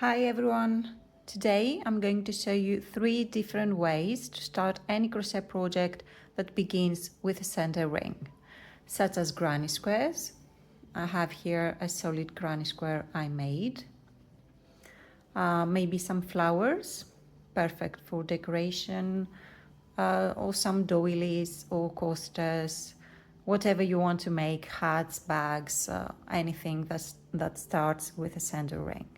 Hi everyone! Today I'm going to show you 3 different ways to start any crochet project that begins with a center ring, such as granny squares. I have here a solid granny square I made. Maybe some flowers, perfect for decoration, or some doilies or coasters, whatever you want to make, hats, bags, anything that starts with a center ring.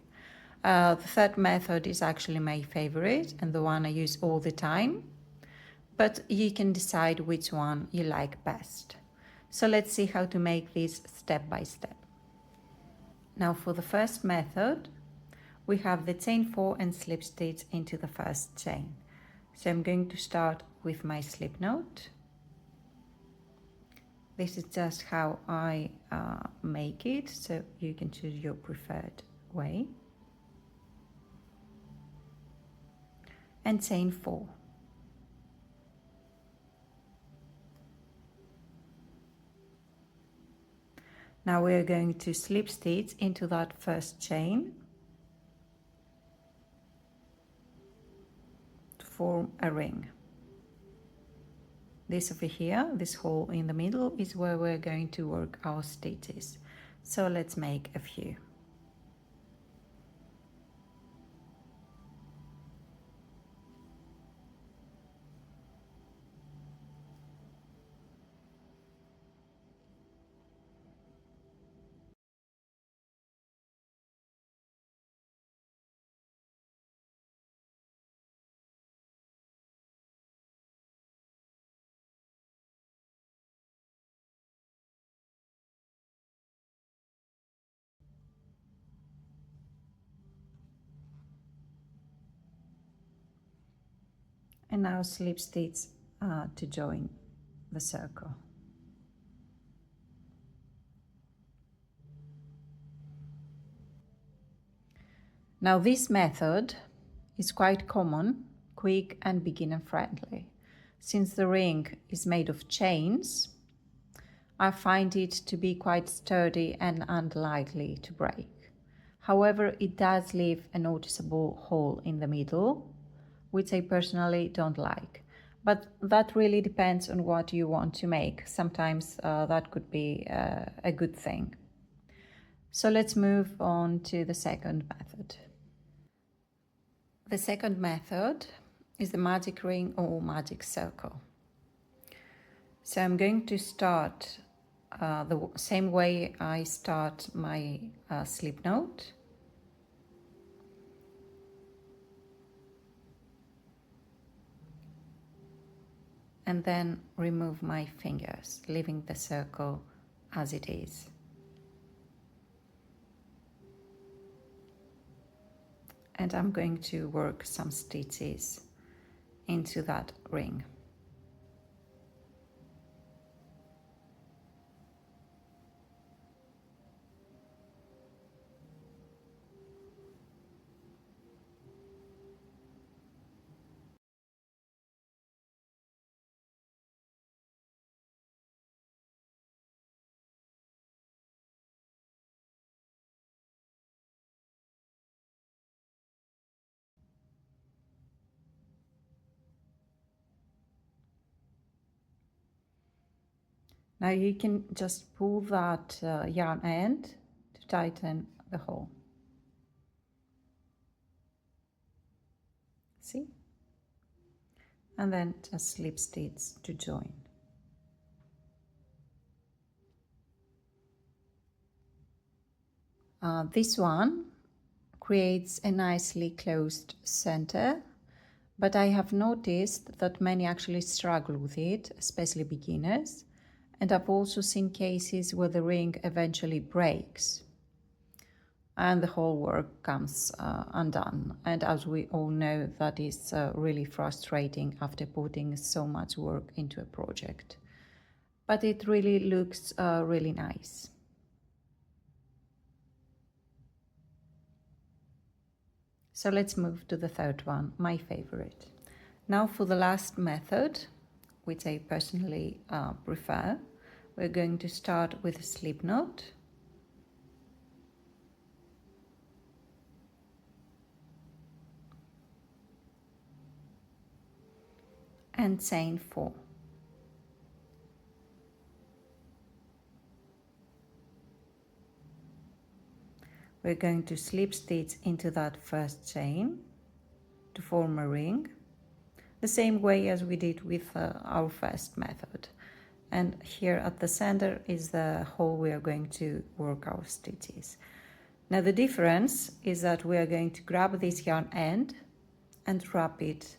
The third method is actually my favorite and the one I use all the time, but you can decide which one you like best. So let's see how to make this step by step. Now for the first method, we have the chain 4 and slip stitch into the first chain. So I'm going to start with my slip knot. This is just how I make it, so you can choose your preferred way. And chain 4. Now we are going to slip stitch into that first chain to form a ring. This over here, this hole in the middle, is where we're going to work our stitches. So let's make a few. And now slip stitch to join the circle. Now this method is quite common, quick and beginner friendly. Since the ring is made of chains, I find it to be quite sturdy and unlikely to break. However, it does leave a noticeable hole in the middle, which I personally don't like. But that really depends on what you want to make. Sometimes that could be a good thing. So let's move on to the second method. The second method is the magic ring or magic circle. So I'm going to start the same way I start my slip knot. And then remove my fingers, leaving the circle as it is. And I'm going to work some stitches into that ring. Now you can just pull that yarn end to tighten the hole. See? And then just slip stitch to join. This one creates a nicely closed center, but I have noticed that many actually struggle with it, especially beginners, and I've also seen cases where the ring eventually breaks and the whole work comes undone. And as we all know, that is really frustrating after putting so much work into a project. But it really looks really nice. So let's move to the third one, my favorite. Now for the last method, which I personally prefer, we're going to start with a slip knot. and chain 4. We're going to slip stitch into that first chain to form a ring, the same way as we did with our first method. And here at the center is the hole we are going to work our stitches. Now the difference is that we are going to grab this yarn end and wrap it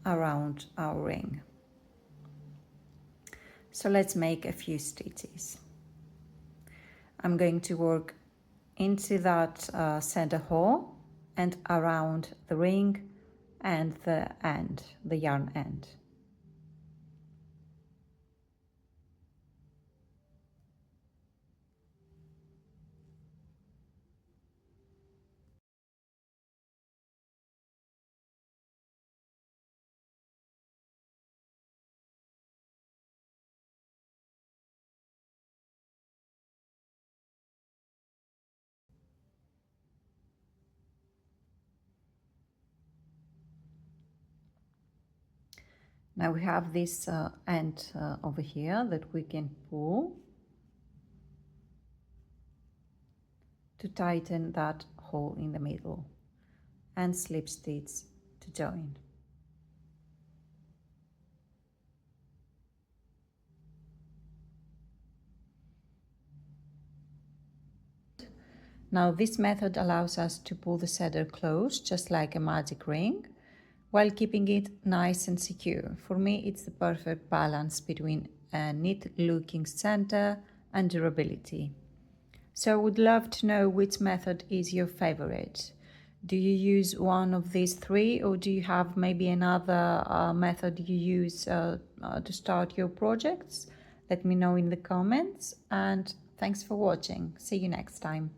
around our ring. So let's make a few stitches. I'm going to work into that center hole and around the ring and the end, the yarn end. Now we have this end over here that we can pull to tighten that hole in the middle and slip stitch to join. Now this method allows us to pull the cedar close just like a magic ring while keeping it nice and secure. For me, it's the perfect balance between a neat looking center and durability. So I would love to know which method is your favorite. Do you use one of these three, or do you have maybe another method you use to start your projects? Let me know in the comments, and thanks for watching. See you next time.